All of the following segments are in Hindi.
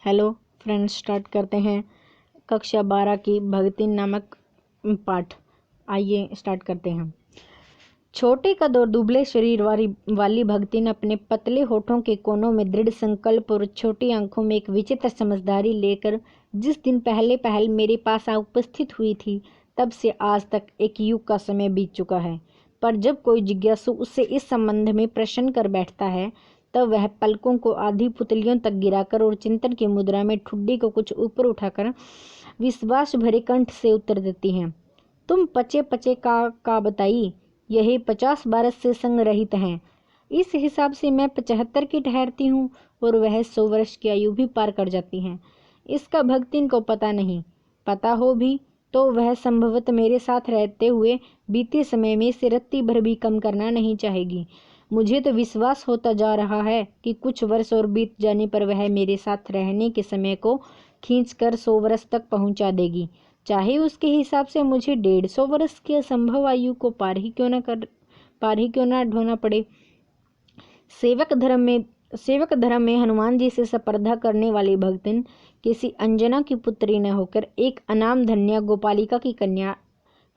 हेलो फ्रेंड्स, स्टार्ट करते हैं कक्षा 12 की भगतिन नामक पाठ। आइए स्टार्ट करते हैं। छोटे कद और दुबले शरीर वाली भगतिन अपने पतले होठों के कोनों में दृढ़ संकल्प और छोटी आंखों में एक विचित्र समझदारी लेकर जिस दिन पहल मेरे पास आ उपस्थित हुई थी, तब से आज तक एक युग का समय बीत चुका है। पर जब कोई जिज्ञासु उससे इस संबंध में प्रश्न कर बैठता है, तब वह पलकों को आधी पुतलियों तक गिराकर और चिंतन की मुद्रा में ठुड्डी को कुछ ऊपर उठाकर विश्वास भरे कंठ से उत्तर देती हैं, तुम पचे पचे का बताई, यही 50 बरस से संग रहित हैं। इस हिसाब से मैं 75 की ठहरती हूँ और वह 100 वर्ष की आयु भी पार कर जाती हैं। इसका भगतिन को पता नहीं। पता हो भी तो वह संभवत मेरे साथ रहते हुए बीते समय में से रत्ती भर भी कम करना नहीं चाहेगी। मुझे तो विश्वास होता जा रहा है कि कुछ वर्ष और बीत जाने पर वह मेरे साथ रहने के समय को खींचकर 100 वर्ष तक पहुंचा देगी, चाहे उसके हिसाब से मुझे 150 वर्ष की असंभव आयु को पार ही क्यों ना ढोना पड़े। सेवक धर्म में हनुमान जी से स्पर्धा करने वाली भगतिन किसी अंजना की पुत्री न होकर एक अनाम धन्या गोपालिका की कन्या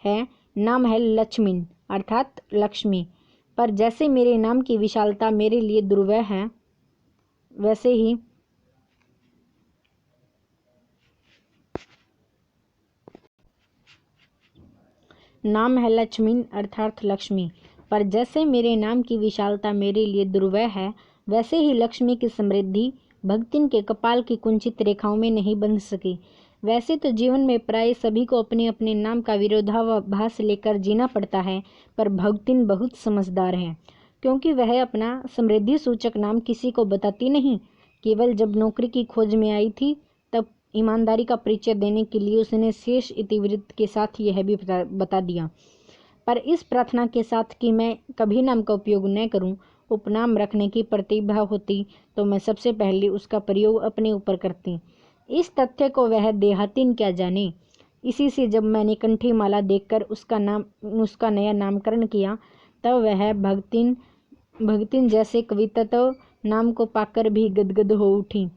है। नाम है लक्ष्मी अर्थात लक्ष्मी। पर जैसे मेरे नाम की विशालता मेरे लिए दुर्वह है, वैसे ही नाम है लक्ष्मी अर्थात लक्ष्मी। पर जैसे मेरे नाम की विशालता मेरे लिए दुर्वह है, वैसे ही लक्ष्मी की समृद्धि भगतिन के कपाल की कुंचित रेखाओं में नहीं बंध सकी। वैसे तो जीवन में प्राय सभी को अपने अपने नाम का विरोधाभास लेकर जीना पड़ता है, पर भगतिन बहुत समझदार है, क्योंकि वह अपना समृद्धि सूचक नाम किसी को बताती नहीं। केवल जब नौकरी की खोज में आई थी, तब ईमानदारी का परिचय देने के लिए उसने शेष इतिवृत्त के साथ यह भी बता दिया, पर इस प्रार्थना के साथ कि मैं कभी नाम का उपयोग न करूं। उपनाम रखने की प्रतिभा होती तो मैं सबसे पहले उसका प्रयोग अपने ऊपर करती। इस तथ्य को वह देहातीन क्या जाने। इसी से जब मैंने कंठी माला देखकर उसका नया नामकरण किया, तब वह भगतिन जैसे कवित्व नाम को पाकर भी गदगद हो उठी।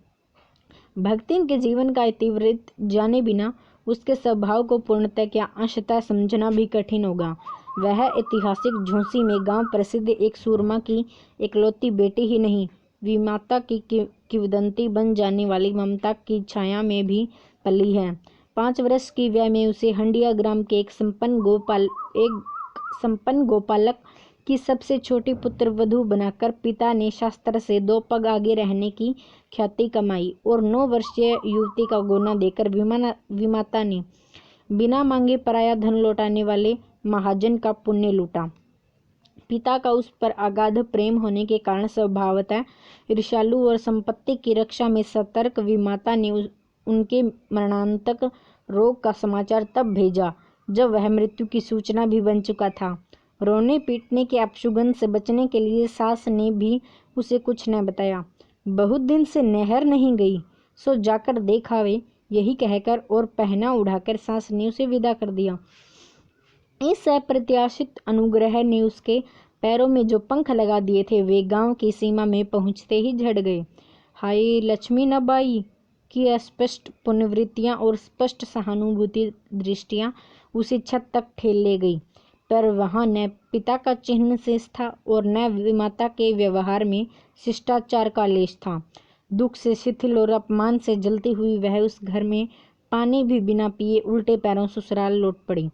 भगतिन के जीवन का इतिवृत्त जाने बिना उसके स्वभाव को पूर्णतः क्या अंशतः समझना भी कठिन होगा। वह ऐतिहासिक झोंसी में गांव प्रसिद्ध एक सूरमा की इकलौती बेटी ही नहीं, विमाता की किंवदंती बन जाने वाली ममता की छाया में भी पली है। 5 वर्ष की वय में उसे हंडिया ग्राम के एक संपन्न गोपालक की सबसे छोटी पुत्र वधू बनाकर पिता ने शास्त्र से 2 पग आगे रहने की ख्याति कमाई और 9 वर्षीय युवती का गोना देकर विमाता ने बिना मांगे पराया धन लौटाने वाले महाजन का पुण्य लूटा। पिता का उस पर अगाध प्रेम होने के कारण स्वभावतः ईर्ष्यालु और संपत्ति की रक्षा में सतर्क विमाता ने उनके मरणांतक रोग का समाचार तब भेजा जब वह मृत्यु की सूचना भी बन चुका था। रोने पीटने के अपशुगन से बचने के लिए सास ने भी उसे कुछ न बताया। बहुत दिन से नहर नहीं गई, सो जाकर देख आवे, यही कहकर और पहना उड़ाकर सास ने उसे विदा कर दिया। इस अप्रत्याशित अनुग्रह ने उसके पैरों में जो पंख लगा दिए थे, वे गांव की सीमा में पहुंचते ही झड़ गए। हाय लक्ष्मी न बाई की अस्पष्ट पुनर्वृत्तियां और स्पष्ट सहानुभूति दृष्टियां उसे छत तक ठेल ले गई, पर वहां न पिता का चिन्ह शेष था और न विमाता के व्यवहार में शिष्टाचार का लेश था। दुख से शिथिल और अपमान से जलती हुई वह उस घर में पानी भी बिना पिए उल्टे पैरों ससुराल लौट पड़ी।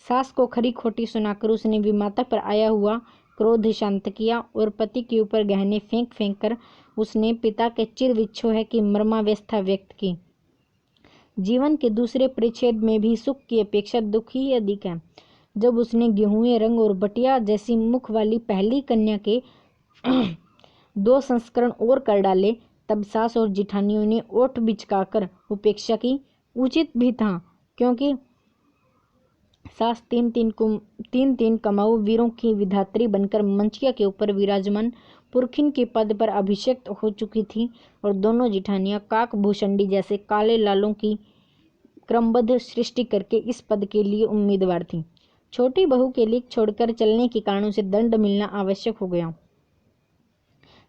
सास को खरी खोटी सुनाकर उसने विमाता पर आया हुआ क्रोध शांत किया और पति के ऊपर गहने फेंक कर उसने पिता के चिर विच्छोह की मर्मावस्था व्यक्त की। जीवन के दूसरे परिच्छेद में भी सुख की अपेक्षा दुख ही अधिक है। जब उसने गेहूं रंग और बटिया जैसी मुख वाली पहली कन्या के 2 संस्करण और कर डाले, तब सास और जिठानियों ने ओठ बिचकाकर उपेक्षा की। उचित भी था, क्योंकि सास तीन कमाऊ वीरों की विधात्री बनकर मंचिया के ऊपर विराजमान पुरखिन के पद पर अभिषिक्त हो चुकी थी और दोनों जिठानियां काक भूषंडी जैसे काले लालों की क्रमबद्ध सृष्टि करके इस पद के लिए उम्मीदवार थीं। छोटी बहू के लिए छोड़कर चलने के कारण उसे दंड मिलना आवश्यक हो गया।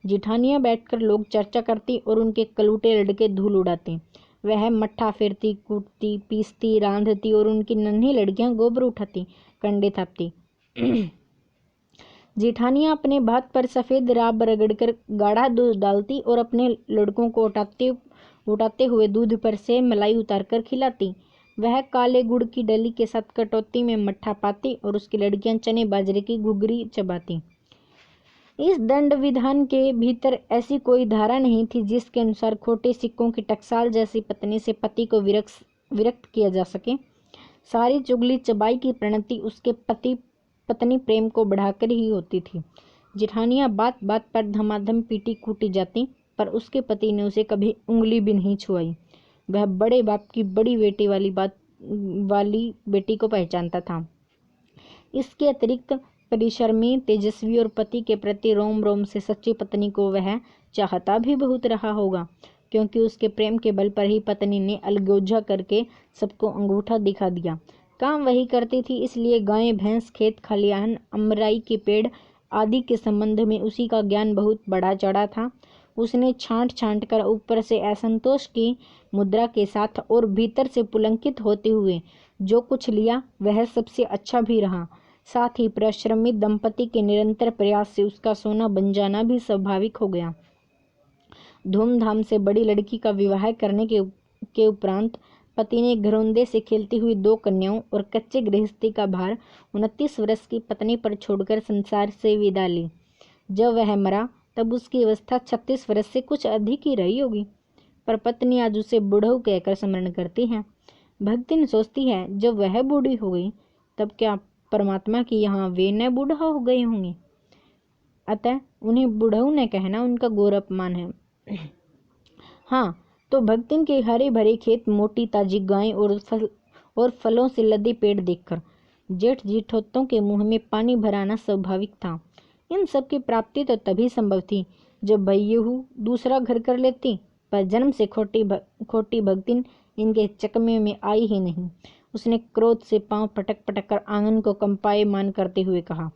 जिठानियाँ बैठकर लोग चर्चा करती और उनके कलूटे लड़के धूल उड़ाते। वह मट्ठा फेरती, कूटती, पीसती, रांधती और उनकी नन्ही लड़कियां गोबर उठाती, कंडे थापती। जिठानियाँ अपने भात पर सफ़ेद राब रगड़कर गाढ़ा दूध डालती और अपने लड़कों को उठाते हुए दूध पर से मलाई उतारकर खिलाती। वह काले गुड़ की डली के साथ कटौती में मट्ठा पाती और उसकी लड़कियां चने बाजरे की घुघरी चबाती। इस दंड विधान के भीतर ऐसी कोई धारा नहीं थी जिसके अनुसार खोटे सिक्कों की टकसाल जैसी पत्नी से पति को विरक्त किया जा सके। सारी चुगली चबाई की प्रणति उसके पति पत्नी प्रेम को बढ़ाकर ही होती थी। जिठानियाँ बात बात पर धमाधम पीटी कूटी जाती, पर उसके पति ने उसे कभी उंगली भी नहीं छुआई। वह बड़े बाप की बड़ी बेटी वाली बेटी को पहचानता था। इसके अतिरिक्त परिश्रमी, तेजस्वी और पति के प्रति रोम रोम से सच्ची पत्नी को वह चाहता भी बहुत रहा होगा, क्योंकि उसके प्रेम के बल पर ही पत्नी ने अलगोजा करके सबको अंगूठा दिखा दिया। काम वही करती थी, इसलिए गायें, भैंस, खेत खलिहान, अमराई के पेड़ आदि के संबंध में उसी का ज्ञान बहुत बढ़ा चढ़ा था। उसने छांट छांट कर ऊपर से असंतोष की मुद्रा के साथ और भीतर से पुलंकित होते हुए जो कुछ लिया वह सबसे अच्छा भी रहा। साथ ही परिश्रमी दंपति के निरंतर प्रयास से उसका सोना बन जाना भी स्वाभाविक हो गया। धूमधाम से बड़ी लड़की का विवाह करने के उपरांत पति ने घरौंदे से खेलती हुई 2 कन्याओं और कच्चे गृहस्थी का भार 29 वर्ष की पत्नी पर छोड़कर संसार से विदा ली। जब वह मरा तब उसकी अवस्था 36 वर्ष से कुछ अधिक ही रही होगी, पर पत्नी आज उसे बूढ़ऊ कहकर स्मरण करती है। भक्तिन सोचती है, जब वह बूढ़ी हो गई तब क्या परमात्मा की यहाँ वे न बूढ़ा हो गए होंगे? अतः उन्हें बूढ़ऊ न कहना उनका घोर अपमान है। हाँ, तो भक्तिन के हरे भरे खेत, मोटी ताजी गायें और फलों से लदे पेड़ देखकर जेठ जिठौतों के मुंह में पानी भराना स्वाभाविक था। इन सब की प्राप्ति तो तभी संभव थी जब भैयहू दूसरा घर कर लेती, पर जन्म से खोटी भक्तिन इनके चकमे में आई ही नहीं। उसने क्रोध से पांव पटक पटक कर आंगन को कंपायमान करते हुए कहा,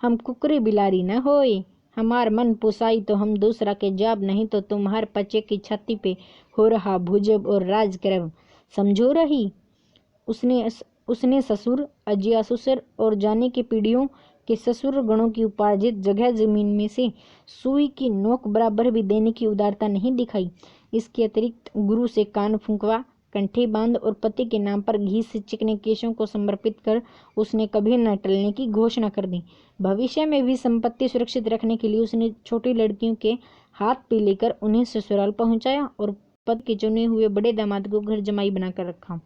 हम कुकरी बिलारी न होए, हमार मन पुसाई तो हम दूसरा के जाब, नहीं तो तुम्हार पचे की छाती पे हो रहा भुजब और राजक्रम समझो रही। उसने ससुर, अजिया ससुर और जाने की पीढ़ियों के ससुर गणों की उपार्जित जगह जमीन में से सुई की नोक बराबर भी देने की उदारता नहीं दिखाई। इसके अतिरिक्त गुरु से कान फूंकवा, कंठी बांध और पति के नाम पर घी से चिकने केशों को समर्पित कर उसने कभी न टलने की घोषणा कर दी। भविष्य में भी संपत्ति सुरक्षित रखने के लिए उसने छोटी लड़कियों के हाथ पीले कर उन्हें ससुराल पहुंचाया और पति के चुने हुए बड़े दामाद को घर जमाई बनाकर रखा।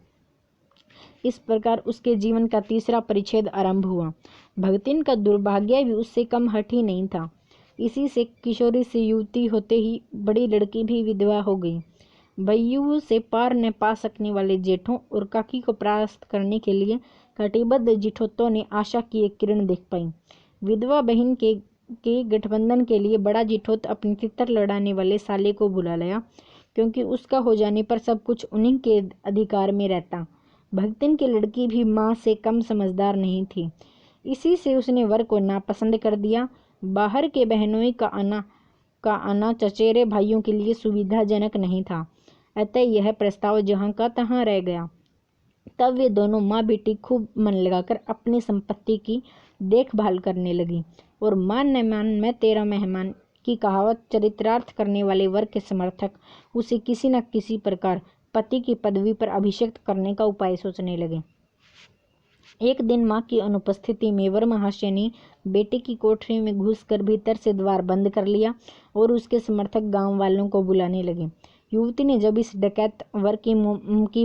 इस प्रकार उसके जीवन का तीसरा परिच्छेद आरंभ हुआ। भगतिन का दुर्भाग्य भी उससे कम हठी नहीं था। इसी से किशोरी से युवती होते ही बड़ी लड़की भी विधवा हो गई। भैयू से पार न पा सकने वाले जेठों और काकी को परास्त करने के लिए कटिबद्ध जिठौतों ने आशा की एक किरण देख पाई। विधवा बहन के गठबंधन के लिए बड़ा जिठौत अपने तितर लड़ाने वाले साले को बुला लाया, क्योंकि उसका हो जाने पर सब कुछ उन्हीं के अधिकार में रहता। भगतिन की लड़की भी माँ से कम समझदार नहीं थी। इसी से उसने वर को नापसंद कर दिया। बाहर के बहनोई का आना चचेरे भाइयों के लिए सुविधाजनक नहीं था, अतः यह प्रस्ताव जहाँ का तहाँ रह गया। तब वे दोनों माँ बेटी खूब मन लगाकर अपनी संपत्ति की देखभाल करने लगी और मान न मान मैं तेरा मेहमान की कहावत चरितार्थ करने वाले वर के समर्थक उसे किसी न किसी प्रकार पति की पदवी पर अभिषिक्त करने का उपाय सोचने लगे। एक दिन माँ की अनुपस्थिति में वर महाशय ने बेटे की कोठरी में घुसकर भीतर से द्वार बंद कर लिया और उसके समर्थक गांव वालों को बुलाने लगे। युवती ने जब इस डकैत वर की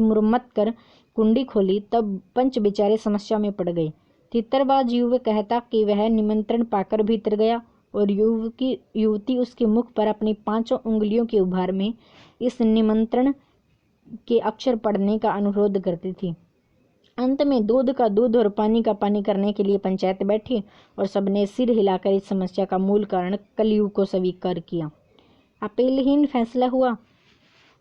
मुरम्मत कर कुंडी खोली तब पंच बेचारे समस्या में पड़ गए। तितरबाज युवक कहता कि वह निमंत्रण पाकर भीतर गया और युवती उसके मुख पर अपनी 5 उंगलियों के उभार में इस निमंत्रण के अक्षर पढ़ने का अनुरोध करती थी। अंत में दूध का दूध और पानी का पानी करने के लिए पंचायत बैठी और सबने सिर हिलाकर इस समस्या का मूल कारण कलयुग को स्वीकार किया। अपीलहीन फैसला हुआ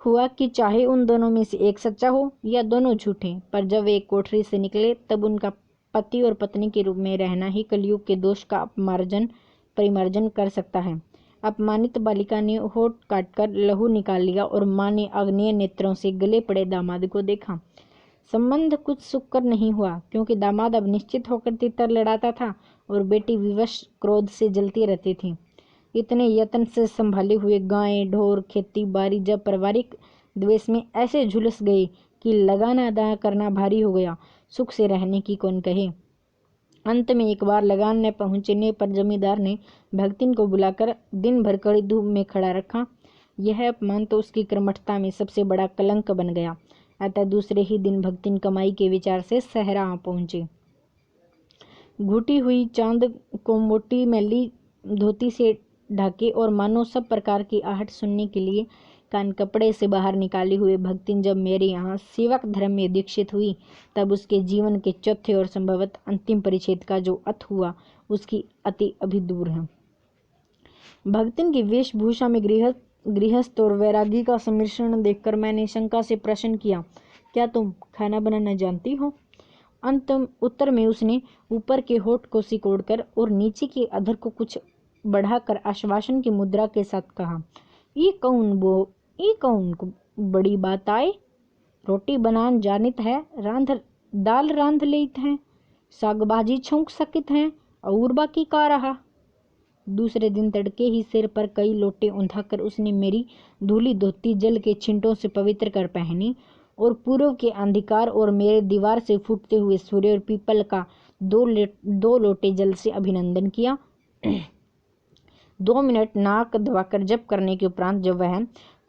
कि चाहे उन दोनों में से एक सच्चा हो या दोनों झूठे, पर जब वे एक कोठरी से निकले तब उनका पति और पत्नी के रूप में रहना ही कलयुग के दोष का परिमार्जन कर सकता है। अपमानित बालिका ने होठ काटकर लहू निकाल लिया और माँ ने आग्नेय नेत्रों से गले पड़े दामाद को देखा। संबंध कुछ सुखकर नहीं हुआ, क्योंकि दामाद अब निश्चित होकर तितर लड़ाता था और बेटी विवश क्रोध से जलती रहती थी। इतने यत्न से संभाले हुए गायें, ढोर, खेती बाड़ी जब पारिवारिक द्वेष में ऐसे झुलस गए कि लगाना अदा करना भारी हो गया, सुख से रहने की कौन कहे। अंत में एक बार लगान न पहुंचने पर जमींदार ने भक्तिन को बुलाकर दिन भर कड़ी धूप में खड़ा रखा। यह अपमान तो उसकी कर्मठता में सबसे बड़ा कलंक बन गया। अतः दूसरे ही दिन भक्तिन कमाई के विचार से सहरा आ पहुंचे। घुटी हुई चांद को मोटी मैली धोती से ढाके और मानो सब प्रकार की आहट सुनने के लिए कान कपड़े से बाहर निकाले हुए भक्तिन जब मेरे यहाँ सेवक धर्म में दीक्षित हुई, तब उसके जीवन के चौथे और संभवत अंतिम परिच्छेद का जो अंत हुआ, उसकी अति अभी दूर है। भक्तिन की वेशभूषा में गृहस्थ और वैरागी का सम्मिश्रण देखकर मैंने शंका से प्रश्न किया, क्या तुम खाना बनाना जानती हो? अंतिम उत्तर में उसने ऊपर के होठ को सिकोड़कर और नीचे के अधर को कुछ बढ़ाकर आश्वासन की मुद्रा के साथ कहा, ई कौन को बड़ी बात आए। रोटी बनान जानित है, दाल रांध लेत हैं, साग भाजी छौंक सकित हैं, और बाकी का रहा। दूसरे दिन तड़के ही सिर पर कई लोटे उंधाकर उसने मेरी धूली धोती जल के छिंटों से पवित्र कर पहनी और पूर्व के अंधकार और मेरे दीवार से फूटते हुए सूर्य और पीपल का दो लोटे जल से अभिनंदन किया। 2 मिनट नाक दबाकर जप करने के उपरांत जब वह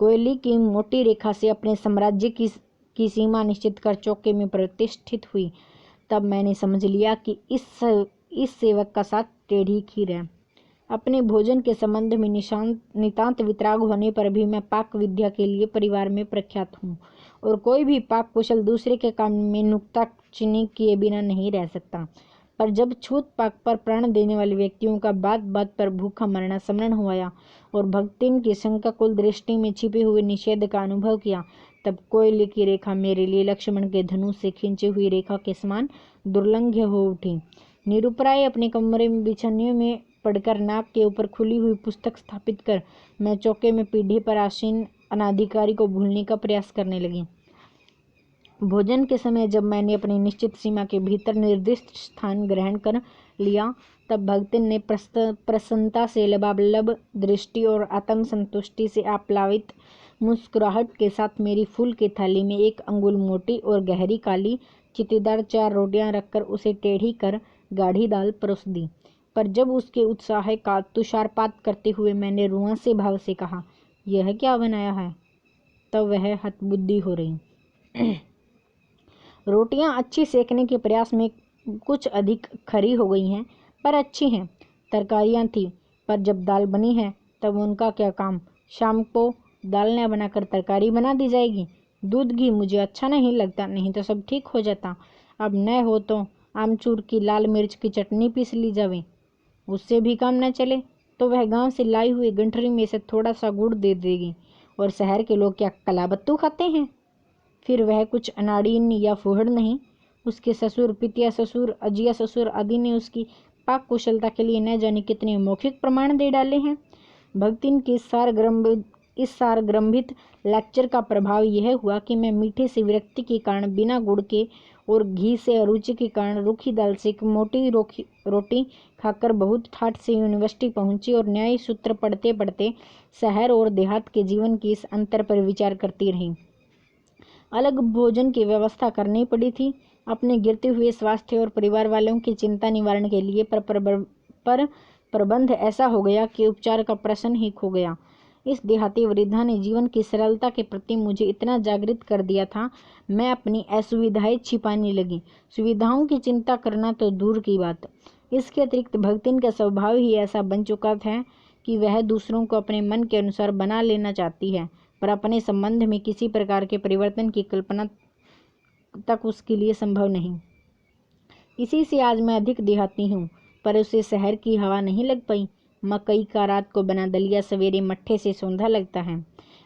कोयले की मोटी रेखा से अपने साम्राज्य की सीमा निश्चित कर चौके में प्रतिष्ठित हुई, तब मैंने समझ लिया कि इस सेवक का साथ टेढ़ी खीर है। अपने भोजन के संबंध में नितांत वितराग होने पर भी मैं पाक विद्या के लिए परिवार में प्रख्यात हूँ, और कोई भी पाक कुशल दूसरे के काम में नुक्ताचीनी किए बिना नहीं रह सकता। पर जब छूत पाक पर प्राण देने वाले व्यक्तियों का बात बात पर भूखा मरना स्मरण हुआ और भक्तिन की शंकाकुल दृष्टि में छिपे हुए निषेध का अनुभव किया, तब कोयले की रेखा मेरे लिए लक्ष्मण के धनुष से खींची हुई रेखा के समान दुर्लंघ्य हो उठी। निरुपराय अपने कमरे में बिछाने में पड़कर नाक के ऊपर खुली हुई पुस्तक स्थापित कर मैं चौके में पीढ़ी पर आसीन अनाधिकारी को भूलने का प्रयास करने लगी। भोजन के समय जब मैंने अपनी निश्चित सीमा के भीतर निर्दिष्ट स्थान ग्रहण कर लिया, तब भक्तिन ने प्रसन्नता से लबालब दृष्टि और आत्मसंतुष्टि से आप्लावित मुस्कुराहट के साथ मेरी फूल की थाली में 1 अंगुल मोटी और गहरी काली चित्तीदार 4 रोटियां रखकर उसे टेढ़ी कर गाढ़ी दाल परोस दी। पर जब उसके उत्साह का तुषारपात करते हुए मैंने रुआंसे भाव से कहा, यह क्या बनाया है, तब वह हतबुद्धि हो रही। रोटियां अच्छी सेकने के प्रयास में कुछ अधिक खरी हो गई हैं, पर अच्छी हैं। तरकारियां थी, पर जब दाल बनी है तब उनका क्या काम। शाम को दाल न बनाकर तरकारी बना दी जाएगी। दूध घी मुझे अच्छा नहीं लगता, नहीं तो सब ठीक हो जाता। अब न हो तो आमचूर की लाल मिर्च की चटनी पीस ली जावे, उससे भी काम न चले तो वह गांव से लाई हुई गंठरी में से थोड़ा सा गुड़ दे देगी। और शहर के लोग क्या कलाबत्तू खाते हैं? फिर वह कुछ अनाड़ीन या फुहड़ नहीं। उसके ससुर, पितिया ससुर, अजिया ससुर आदि ने उसकी पाक कुशलता के लिए न जाने कितने मौखिक प्रमाण दे डाले हैं। भक्तिन की इस सारग्रंभित लेक्चर का प्रभाव यह हुआ कि मैं मीठे से विरक्ति के कारण बिना गुड़ के और घी से अरुचि के कारण रूखी दाल से एक मोटी रोटी खाकर बहुत ठाठ से यूनिवर्सिटी पहुंची और न्याय सूत्र पढ़ते पढ़ते शहर और देहात के जीवन की इस अंतर पर विचार करती रही। अलग भोजन की व्यवस्था करनी पड़ी थी अपने गिरते हुए स्वास्थ्य और परिवार वालों की चिंता निवारण के लिए, पर प्रबंध ऐसा हो गया कि उपचार का प्रश्न ही खो गया। इस देहाती वृद्धा ने जीवन की सरलता के प्रति मुझे इतना जागृत कर दिया था, मैं अपनी असुविधाएं छिपाने लगी। सुविधाओं की चिंता करना तो दूर की बात, इसके अतिरिक्त भक्तिन का स्वभाव ही ऐसा बन चुका था कि वह दूसरों को अपने मन के अनुसार बना लेना चाहती है, पर अपने संबंध में किसी प्रकार के परिवर्तन की कल्पना तक उसके लिए संभव नहीं। इसी से आज मैं अधिक देहाती हूँ, पर उसे शहर की हवा नहीं लग पाई। मकई का रात को बना दलिया सवेरे मट्ठे से सौंधा लगता है।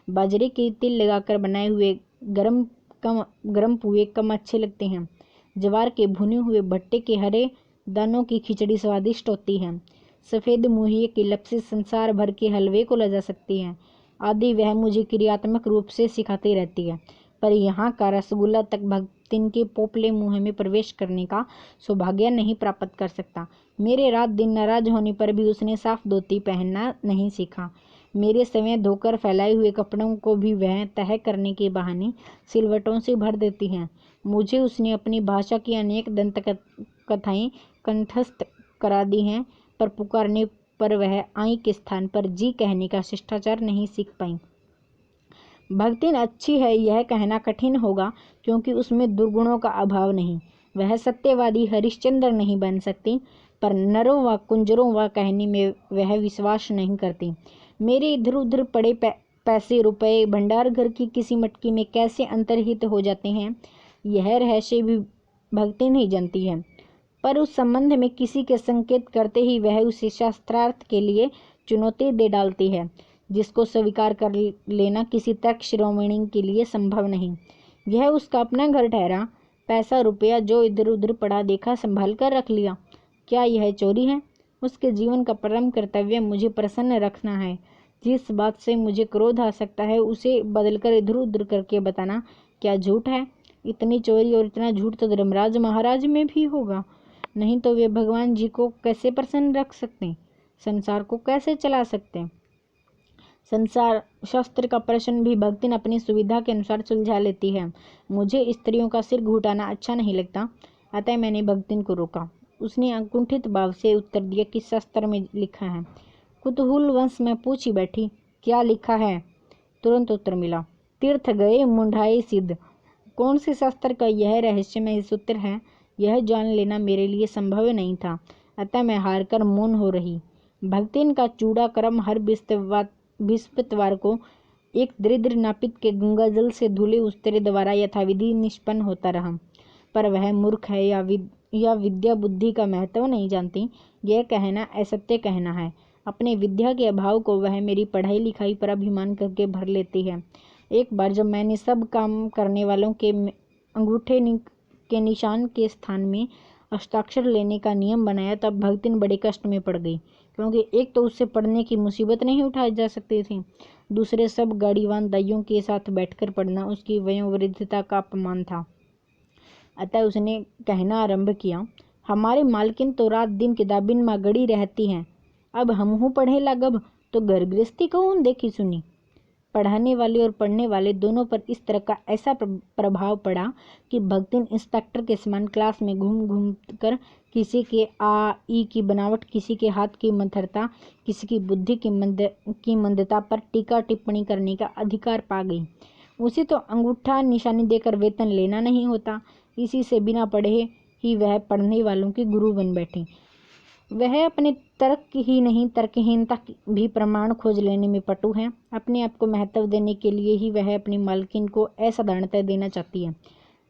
बाजरे के तिल लगाकर बनाए हुए गरम पुए कम अच्छे लगते हैं। ज्वार के भुने हुए भट्टे के हरे दानों की खिचड़ी स्वादिष्ट होती है। सफ़ेद मुंहिए की लपसी संसार भर के हलवे को लजा सकती है आदि वह मुझे क्रियात्मक रूप से सिखाती रहती है, पर यहाँ का रसगुल्ला तक भक्तिन के पोपले मुँह में प्रवेश करने का सौभाग्य नहीं प्राप्त कर सकता। मेरे रात दिन नाराज होने पर भी उसने साफ धोती पहनना नहीं सीखा। मेरे समय धोकर फैलाए हुए कपड़ों को भी वह तह करने के बहाने सिलवटों से भर देती है। मुझे उसने अपनी भाषा की अनेक दंत कथाएं कंठस्थ करा दी हैं, पर पुकारने पर वह आई के स्थान पर जी कहने का शिष्टाचार नहीं सीख पाई। भक्तिन अच्छी है यह कहना कठिन होगा, क्योंकि उसमें दुर्गुणों का अभाव नहीं। वह सत्यवादी हरिश्चंद्र नहीं बन सकती, पर नरों व कुंजरों व कहने में वह विश्वास नहीं करती। मेरे इधर उधर पड़े पैसे रुपए भंडार घर की किसी मटकी में कैसे अंतर्हित हो जाते हैं, यह रहस्य भी भक्तिन ही जानती है। पर उस संबंध में किसी के संकेत करते ही वह उसे शास्त्रार्थ के लिए चुनौती दे डालती है, जिसको स्वीकार कर लेना किसी तर्क शिरोमणि के लिए संभव नहीं। यह उसका अपना घर ठहरा, पैसा रुपया जो इधर उधर पड़ा देखा संभाल कर रख लिया। क्या यह चोरी है? उसके जीवन का परम कर्तव्य मुझे प्रसन्न रखना है। जिस बात से मुझे क्रोध आ सकता है उसे बदलकर इधर उधर करके बताना क्या झूठ है? इतनी चोरी और इतना झूठ तो धर्मराज महाराज में भी होगा, नहीं तो वे भगवान जी को कैसे प्रसन्न रख सकते, संसार को कैसे चला सकते? संसार शास्त्र का प्रश्न भी भक्तिन अपनी सुविधा के अनुसार सुलझा लेती है। मुझे स्त्रियों का सिर घुटाना अच्छा नहीं लगता, अतः मैंने भक्तिन को रोका। उसने अकुंठित भाव से उत्तर दिया कि शास्त्र में लिखा है। कुतूहल वंश में पूछी बैठी, क्या लिखा है? तुरंत उत्तर मिला, तीर्थ गए मुंडाई सिद्ध। कौन से शास्त्र का यह रहस्यमय सूत्र है, यह जान लेना मेरे लिए संभव नहीं था, अतः मैं हार कर मौन हो रही। भक्तिन का चूड़ा क्रम हर बृहस्पतिवार को एक दरिद्र नापित के गंगा जल से धुले उस्तरे द्वारा यथाविधि निष्पन्न होता रहा, पर वह मूर्ख है या विद्या बुद्धि का महत्व नहीं जानती, यह कहना असत्य कहना है। अपने विद्या के अभाव को वह मेरी पढ़ाई लिखाई पर अभिमान करके भर लेती है। एक बार जब मैंने सब काम करने वालों के अंगूठे के निशान के स्थान में हस्ताक्षर लेने का नियम बनाया, तब भक्तिन बड़े कष्ट में पड़ गई, क्योंकि एक तो उससे पढ़ने की मुसीबत नहीं उठाई जा सकती थी, दूसरे सब गाड़ीवान दाइयों के साथ बैठकर पढ़ना उसकी वयोवृद्धता का अपमान था। अतः उसने कहना आरंभ किया, हमारे मालकिन तो रात दिन किताबिन में गड़ी रहती हैं, अब हमहू पढ़े लागब तो घर गृहस्थी कौन देखी सुनी। पढ़ाने वाले और पढ़ने वाले दोनों पर इस तरह का ऐसा प्रभाव पड़ा कि भक्तिन इंस्पेक्टर के समान क्लास में घूम घूम कर किसी के आ ई की बनावट, किसी के हाथ की मंथरता, किसी की बुद्धि की मंदता पर टीका टिप्पणी करने का अधिकार पा गई। उसे तो अंगूठा निशानी देकर वेतन लेना नहीं होता, इसी से बिना पढ़े ही वह पढ़ने वालों की गुरु बन बैठी। वह अपने तर्क ही नहीं तर्कहीनता भी प्रमाण खोज लेने में पटु है। अपने आप को महत्व देने के लिए ही वह अपनी मालकिन को असाधारणता देना चाहती है,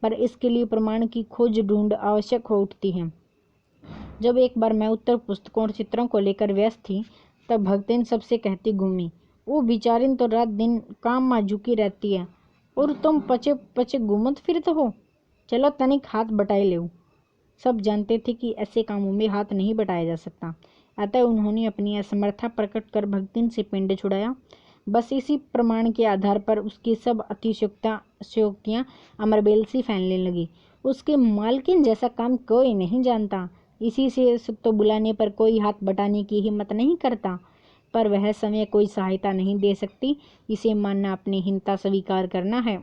पर इसके लिए प्रमाण की खोज ढूंढ आवश्यक हो उठती है। जब एक बार मैं उत्तर पुस्तकों और चित्रों को लेकर व्यस्त थी, तब भक्तिन सबसे कहती घूमी, वो बिचारिन तो रात दिन काम में झुकी रहती है और तुम पचे पचे घूमत फिरत हो, चलो तनिक हाथ बटाई ले। सब जानते थे कि ऐसे कामों में हाथ नहीं बटाया जा सकता, अतः उन्होंने अपनी असमर्था प्रकट कर भक्तिन से पिंड छुड़ाया। बस इसी प्रमाण के आधार पर उसकी सब अतिशयोक्तियाँ अमरबेल सी फैलने लगी। उसके मालकिन जैसा काम कोई नहीं जानता, इसी से तो बुलाने पर कोई हाथ बटाने की हिम्मत नहीं करता, पर वह समय कोई सहायता नहीं दे सकती, इसे मानना अपनी हीनता स्वीकार करना है।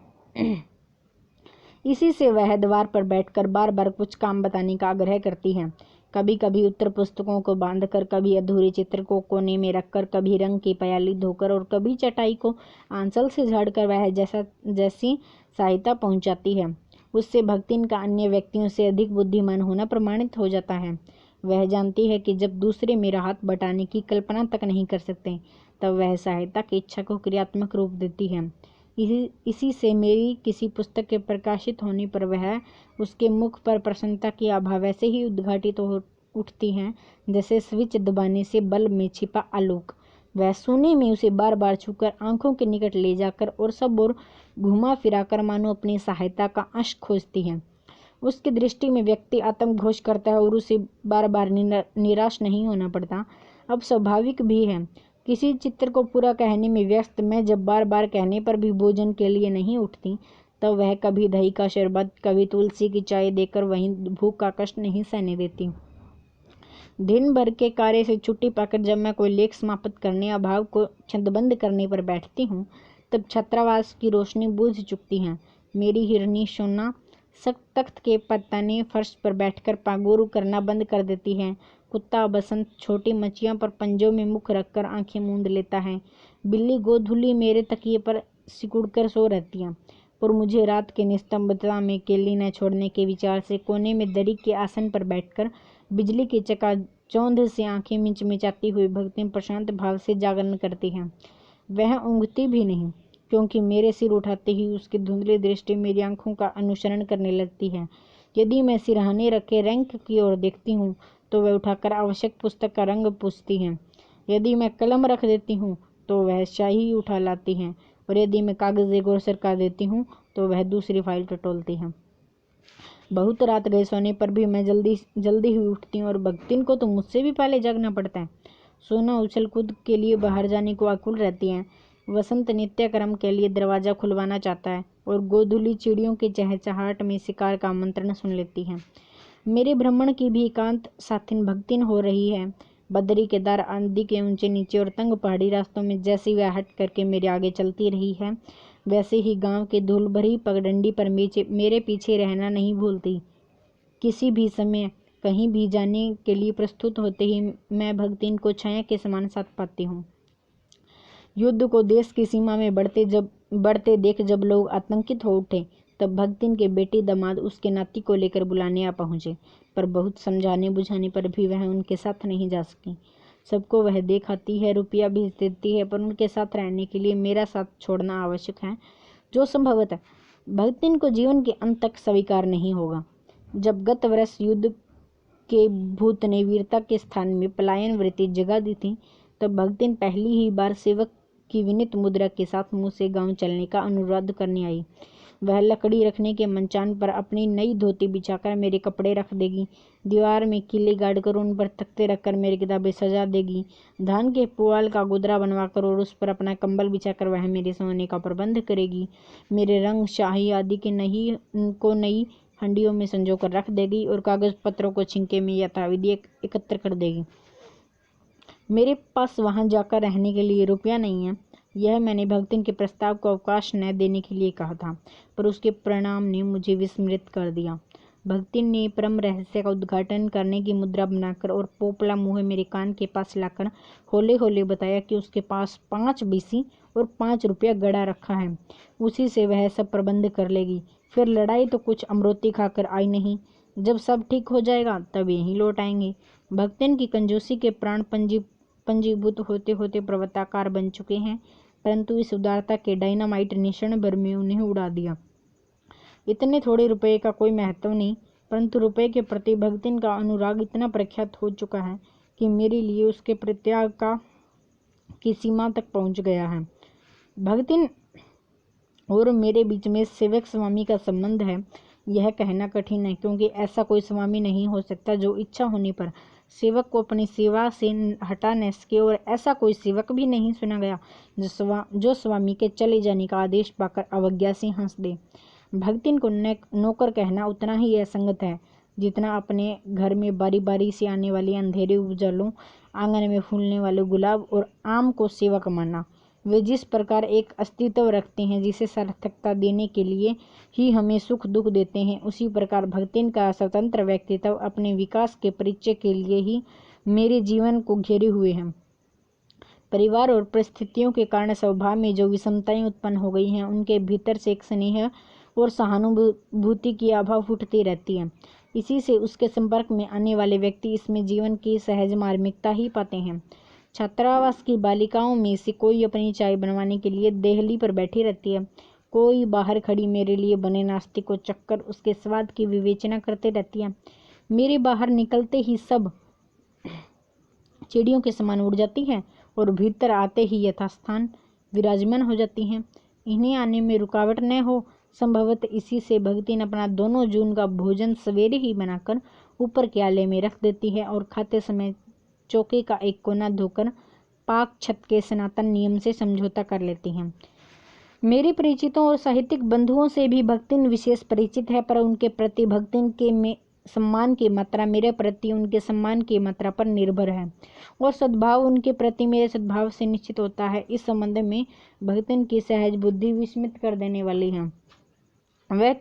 इसी से वह द्वार पर बैठकर बार बार कुछ काम बताने का आग्रह करती है। कभी कभी उत्तर पुस्तकों को बांधकर, कभी अधूरे चित्र को कोने में रखकर, कभी रंग की प्याली धोकर और कभी चटाई को आंचल से झाड़कर वह जैसी सहायता पहुंचाती है। उससे भक्तिन का अन्य व्यक्तियों से अधिक बुद्धिमान होना प्रमाणित हो जाता है। वह जानती है कि जब दूसरे मेरा हाथ बटाने की कल्पना तक नहीं कर सकते, तब वह सहायता की इच्छा को क्रियात्मक रूप देती है। इसी से मेरी किसी पुस्तक के प्रकाशित होने पर वह उसके मुख पर प्रसन्नता की आभा वैसे ही उद्घाटित हो उठती हैं, जैसे स्विच दबाने से बल्ब में छिपा आलोक। वह सोने में उसे बार बार छूकर, आंखों के निकट ले जाकर और सब और घुमा फिराकर मानो अपनी सहायता का अंश खोजती है। उसकी दृष्टि में व्यक्ति आत्मघोष करता है और उसे बार बार निराश नहीं होना पड़ता। अब स्वाभाविक भी है। किसी चित्र को पूरा कहने में व्यस्त मैं जब बार बार कहने पर भी भोजन के लिए नहीं उठती, तब वह कभी दही का शरबत, कभी तुलसी की चाय देकर वहीं भूख का कष्ट नहीं सहने देती। दिन भर के कार्य से छुट्टी पाकर जब मैं कोई लेख समाप्त करने, अभाव को छंदबंद करने पर बैठती हूँ, तब छात्रावास की रोशनी बुझ चुकती है। मेरी हिरनी सोना सख्त तख्त के पत्ताने फर्श पर बैठकर पागोरू करना बंद कर देती है। कुत्ता बसंत छोटी मच्छियों पर पंजों में मुख रखकर आंखें मूंद लेता है। बिल्ली गोधुली मेरे तकिए पर सिकुड़कर सो रहती है। और मुझे रात के निस्तंभता में केली न छोड़ने के विचार से कोने में दरी के आसन पर बैठकर बिजली की चकाचौंध से आंखें मिचमिचाती हुई भक्ति प्रशांत भाव से जागरण करती है। वह ऊँघती भी नहीं, क्योंकि मेरे सिर उठाते ही उसकी धुंधली दृष्टि मेरी आंखों का अनुसरण करने लगती है। यदि मैं सिरहाने रखे रैंक की ओर देखती हूँ तो वह उठाकर आवश्यक पुस्तक का रंग पूछती है। यदि मैं कलम रख देती हूँ तो वह स्याही उठा लाती है, और यदि मैं कागज एक ओर सरका देती हूँ तो वह दूसरी फाइल टटोलती है। बहुत रात गए सोने पर भी मैं जल्दी ही उठती हूँ, और भक्तिन को तो मुझसे भी पहले जगना पड़ता है। सोना उछल कूद के लिए बाहर जाने को आकुल रहती है। वसंत नित्यक्रम के लिए दरवाजा खुलवाना चाहता है, और गोधुली चिड़ियों की चहचहाहट में शिकार का आमंत्रण सुन लेती है। मेरे भ्रमण की भी एकांत साथिन भक्तिन हो रही है। बदरी केदार आदि के ऊंचे नीचे और तंग पहाड़ी रास्तों में जैसी वह हट करके मेरे आगे चलती रही है, वैसे ही गांव के धूल भरी पगडंडी पर मेरे पीछे रहना नहीं भूलती। किसी भी समय कहीं भी जाने के लिए प्रस्तुत होते ही मैं भक्तिन को छाया के समान साथ पाती हूँ। युद्ध को देश की सीमा में बढ़ते देख जब लोग आतंकित हो उठे, तब भक्तिन के बेटी दामाद उसके नाती को लेकर बुलाने आ पहुंचे, पर बहुत समझाने बुझाने पर भी वह उनके साथ नहीं जा सकी। सबको वह देखाती है, रुपया भी देती है, पर उनके साथ रहने के लिए मेरा साथ छोड़ना आवश्यक है, जो संभवतः भक्तिन को जीवन के अंत तक स्वीकार नहीं होगा। जब गत वर्ष युद्ध के भूत ने वीरता के स्थान में पलायन वृत्ति जगा दी थी, तब भक्तिन पहली ही बार सेवक की विनीत मुद्रा के साथ मुझसे गांव चलने का अनुरोध करने आई। वह लकड़ी रखने के मंचान पर अपनी नई धोती बिछाकर मेरे कपड़े रख देगी, दीवार में किले गाड़कर उन पर तख्ते रखकर मेरी किताबें सजा देगी, धान के पुआल का गुदरा बनवाकर और उस पर अपना कंबल बिछाकर वह मेरे सोने का प्रबंध करेगी, मेरे रंग शाही आदि के नई हंडियों में संजोकर रख देगी और कागज पत्रों को छिंके में यथाविधि एकत्र कर देगी। मेरे पास वहां जाकर रहने के लिए रुपया नहीं है, यह मैंने भक्तिन के प्रस्ताव को अवकाश न देने के लिए कहा था, पर उसके परिणाम ने मुझे विस्मृत कर दिया। भक्तिन ने परम रहस्य का उद्घाटन करने की मुद्रा बनाकर और पोपला मुँह मेरे कान के पास लाकर होले होले बताया कि उसके पास 5 बीसी और 5 रुपया गड़ा रखा है, उसी से वह सब प्रबंध कर लेगी। फिर लड़ाई तो कुछ अमरोती खाकर आई नहीं, जब सब ठीक हो जाएगा तब यहीं लौट आएंगे। भक्तिन की कंजूसी के प्राण पंजीभूत होते होते पर्वताकार बन चुके हैं, परंतु इस उदारता के डायनामाइट ने क्षण भर में उन्हें उड़ा दिया। इतने थोड़े रुपये का कोई महत्व नहीं, परंतु रुपये के प्रति भक्तिन का अनुराग इतना प्रख्यात हो चुका है कि मेरे लिए उसके प्रत्याग की सीमा तक पहुंच गया है। भक्तिन और मेरे बीच में सेवक स्वामी का संबंध है, यह कहना कठिन है, क्योंकि ऐसा कोई स्वामी नहीं हो सकता जो इच्छा होने पर सेवक को अपनी सेवा से हटा न सके, और ऐसा कोई सेवक भी नहीं सुना गया जो स्वामी के चले जाने का आदेश पाकर अवज्ञा से हंस दे। भक्तिन को नौकर कहना उतना ही असंगत है जितना अपने घर में बारी बारी से आने वाले अंधेरे उजालों, आंगन में फूलने वाले गुलाब और आम को सेवक मानना। वे जिस प्रकार एक अस्तित्व रखते हैं जिसे सार्थकता देने के लिए ही हमें सुख दुख देते हैं, उसी प्रकार भक्तिन का स्वतंत्र व्यक्तित्व अपने विकास के परिचय के लिए ही मेरे जीवन को घेरे हुए हैं। परिवार और परिस्थितियों के कारण स्वभाव में जो विषमताएं उत्पन्न हो गई हैं, उनके भीतर से एक स्नेह और सहानुभूति की आभा फूटती रहती है। इसी से उसके संपर्क में आने वाले व्यक्ति इसमें जीवन की सहज मार्मिकता ही पाते हैं। छात्रावास की बालिकाओं में से कोई अपनी चाय बनवाने के लिए देहली पर बैठी रहती है, कोई बाहर खड़ी मेरे लिए बने नाश्ते को चक्कर उसके स्वाद की विवेचना करते रहती है। मेरे बाहर निकलते ही सब चिड़ियों के समान उड़ जाती है और भीतर आते ही यथास्थान विराजमान हो जाती हैं। इन्हें आने में रुकावट न हो, संभवतः इसी से भक्तिन अपना 2 जून का भोजन सवेरे ही बनाकर ऊपर के आले में रख देती है और खाते समय चौके का एक कोना धोकर पाक छत के सनातन नियम से समझौता कर लेती हैं। मेरे परिचितों और साहित्यिक बंधुओं से भी भक्तिन विशेष परिचित है, पर उनके प्रति भक्तिन के में सम्मान की मात्रा मेरे प्रति उनके सम्मान की मात्रा पर निर्भर है, और सद्भाव उनके प्रति मेरे सद्भाव से निश्चित होता है। इस संबंध में भक्तिन की सहज बुद्धि विस्मित कर देने वाली है। वह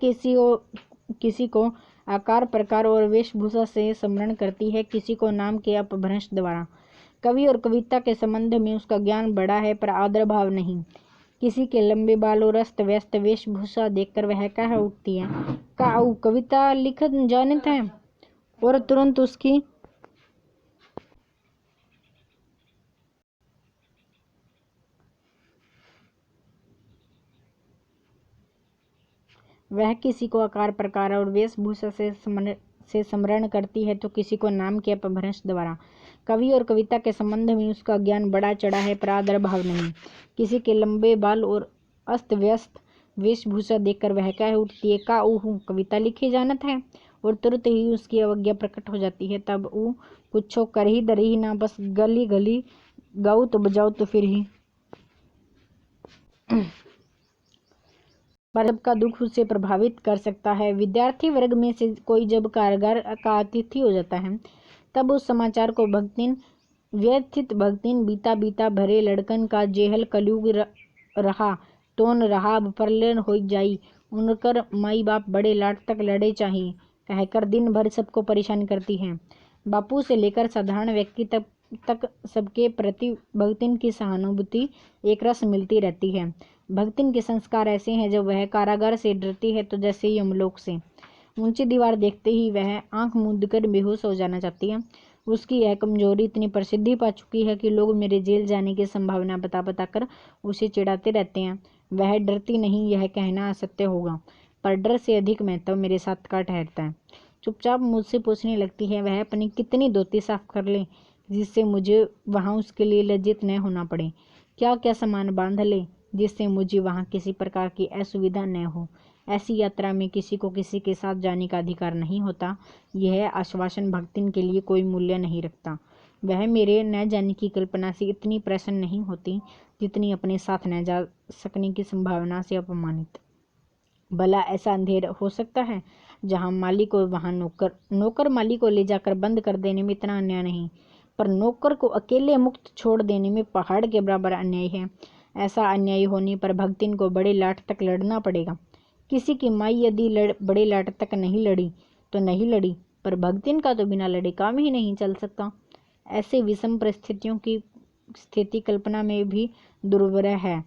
किसी को आकार प्रकार और वेशभूषा से स्मरण करती है, किसी को नाम के अपभ्रंश द्वारा। कवि और कविता के संबंध में उसका ज्ञान बड़ा है, पर आदर भाव नहीं। किसी के लंबे बाल और अस्त व्यस्त वेशभूषा देखकर वह कह उठती है, काऊ कविता लिख जानत है, और तुरंत उसकी वह किसी को आकार प्रकार और वेशभूषा से स्मरण करती है, तो किसी को नाम के अपभ्रंश द्वारा। कवि और कविता के संबंध में उसका ज्ञान बड़ा चढ़ा है, पर आदर भाव नहीं। किसी के लंबे बाल और अस्त व्यस्त वेशभूषा देखकर वह कह उठती है, का ऊ कविता लिखी जानत है, और तुरंत ही उसकी अवज्ञा प्रकट हो जाती है। तब ऊ कुछो कर ही दर ही ना, बस गली गली गाओ तो बजाओ तो फिर ही। पर सबका दुख उससे प्रभावित कर सकता है। विद्यार्थी वर्ग में से कोई जब कारागार का अतिथि हो जाता है, तब उस समाचार को भक्तिन व्यथित भक्तिन बीता बीता भरे लड़कन का जेहल कलयुग रहा तोन रहा परलन हो जाई, उनकर माई बाप बड़े लाट तक लड़े चाहिए कहकर दिन भर सबको परेशान करती हैं। बापू से लेकर साधारण व्यक्ति तक सबके प्रति भक्तिन की सहानुभूति एक रस मिलती रहती है। भक्तिन के संस्कार ऐसे हैं, जब वह कारागार से डरती है तो जैसे यमलोक से। ऊंची दीवार देखते ही वह आंख मूंद कर बेहोश हो जाना चाहती है। उसकी यह कमजोरी इतनी प्रसिद्धि पा चुकी है कि लोग मेरे जेल जाने की संभावना बता बता कर उसे चिढ़ाते रहते हैं। वह डरती नहीं, यह कहना असत्य होगा, पर डर से अधिक महत्व मेरे साथ का ठहरता है। चुपचाप मुझसे पूछने लगती है वह अपनी कितनी धोती साफ कर ले, जिससे मुझे वहाँ उसके लिए लज्जित न होना पड़े, क्या क्या सामान बांध ले जिससे मुझे वहाँ किसी प्रकार की असुविधा न हो। ऐसी यात्रा में किसी को किसी के साथ जाने का अधिकार नहीं होता। यह आश्वासन भक्तिन के लिए कोई मूल्य नहीं रखता। वह मेरे न जाने की कल्पना से इतनी प्रसन्न नहीं होती जितनी अपने साथ न जा सकने की संभावना से अपमानित। भला ऐसा अंधेर हो सकता है जहाँ मालिक और वहाँ नौकर मालिक को ले जाकर बंद कर देने में इतना अन्याय नहीं, पर नौकर को अकेले मुक्त छोड़ देने में पहाड़ के बराबर अन्याय है। ऐसा अन्याय होने पर भक्तिन को बड़े लाट तक लड़ना पड़ेगा। किसी की माई यदि बड़े लाट तक नहीं लड़ी तो नहीं लड़ी, पर भक्तिन का तो बिना लड़े काम ही नहीं चल सकता। ऐसे विषम परिस्थितियों की स्थिति कल्पना में भी दुर्वरह है।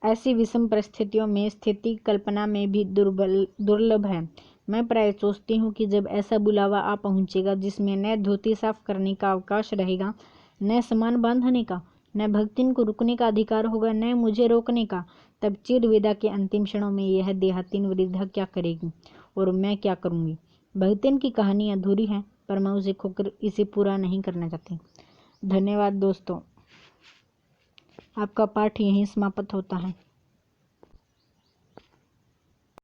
ऐसी विषम परिस्थितियों में स्थिति कल्पना में भी दुर्लभ है। मैं प्राय सोचती हूँ कि जब ऐसा बुलावा आ पहुँचेगा जिसमें न धोती साफ करने का अवकाश रहेगा, न सामान बांधने का, न भक्तिन को रुकने का अधिकार होगा, न मुझे रोकने का, तब चिर विदा के अंतिम क्षणों में यह देहातीन वृद्धा क्या करेगी और मैं क्या करूँगी। भक्तिन की कहानी अधूरी है, पर मैं उसे खोकर इसे पूरा नहीं करना चाहती। धन्यवाद दोस्तों। आपका पाठ यहीं समाप्त होता है।